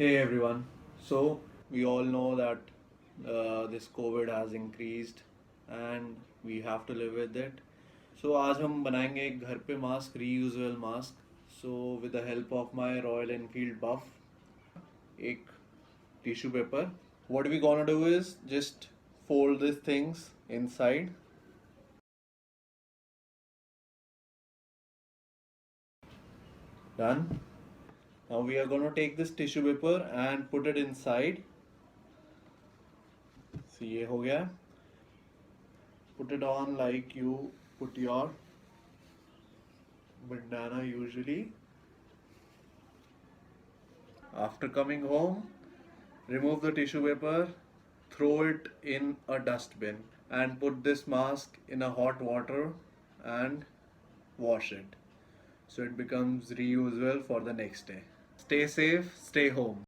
Hey everyone. So we all know that this COVID has increased and we have to live with it. So आज हम बनाएंगे एक घर पे mask reusable mask. So with the help of my Royal Enfield buff, एक tissue paper. What we gonna do is just fold these things inside. Done. Now we are gonna take this tissue paper and put it inside. See ये हो गया. Put it on like you put your bandana usually. After coming home, remove the tissue paper, throw it in a dustbin, and put this mask in a hot water and wash it so it becomes reusable for the next day. Stay safe, stay home.